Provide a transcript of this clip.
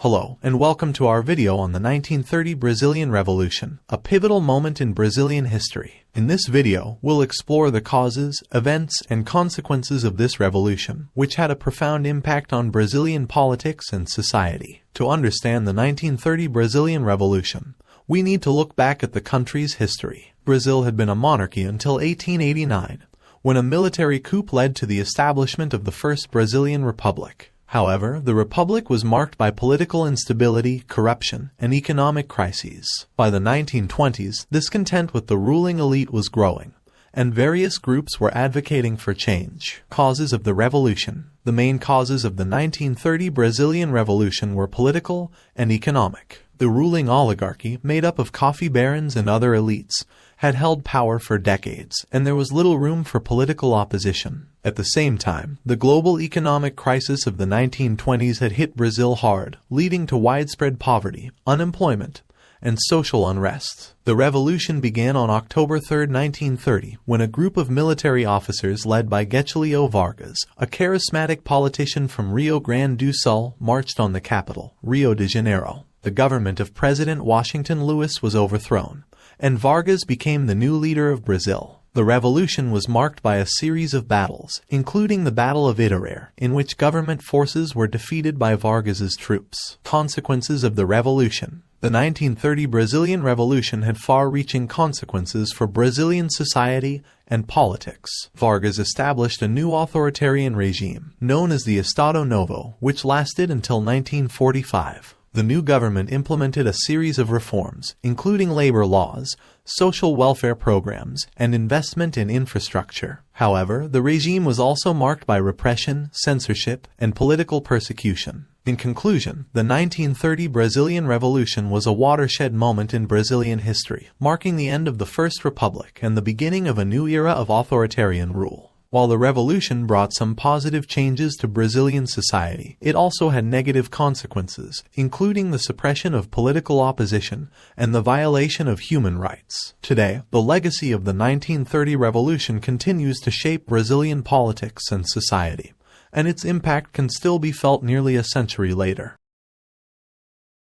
Hello, and welcome to our video on the 1930 Brazilian Revolution, a pivotal moment in Brazilian history. In this video, we'll explore the causes, events, and consequences of this revolution, which had a profound impact on Brazilian politics and society. To understand the 1930 Brazilian Revolution, we need to look back at the country's history. Brazil had been a monarchy until 1889, when a military coup led to the establishment of the First Brazilian Republic. However, the republic was marked by political instability, corruption, and economic crises. By the 1920s, discontent with the ruling elite was growing, and various groups were advocating for change. Causes of the revolution. The main causes of the 1930 Brazilian Revolution were political and economic. The ruling oligarchy, made up of coffee barons and other elites, had held power for decades, and there was little room for political opposition. At the same time, the global economic crisis of the 1920s had hit Brazil hard, leading to widespread poverty, unemployment, and social unrest. The revolution began on October 3, 1930, when a group of military officers led by Getúlio Vargas, a charismatic politician from Rio Grande do Sul, marched on the capital, Rio de Janeiro. The government of President Washington Luís was overthrown, and Vargas became the new leader of Brazil. The revolution was marked by a series of battles, including the Battle of Itaúra, in which government forces were defeated by Vargas's troops. Consequences of the revolution. The 1930 Brazilian Revolution had far-reaching consequences for Brazilian society and politics. Vargas established a new authoritarian regime, known as the Estado Novo, which lasted until 1945. The new government implemented a series of reforms, including labor laws, social welfare programs, and investment in infrastructure. However, the regime was also marked by repression, censorship, and political persecution. In conclusion, the 1930 Brazilian Revolution was a watershed moment in Brazilian history, marking the end of the First Republic and the beginning of a new era of authoritarian rule. While the revolution brought some positive changes to Brazilian society, it also had negative consequences, including the suppression of political opposition and the violation of human rights. Today, the legacy of the 1930 revolution continues to shape Brazilian politics and society, and its impact can still be felt nearly a century later.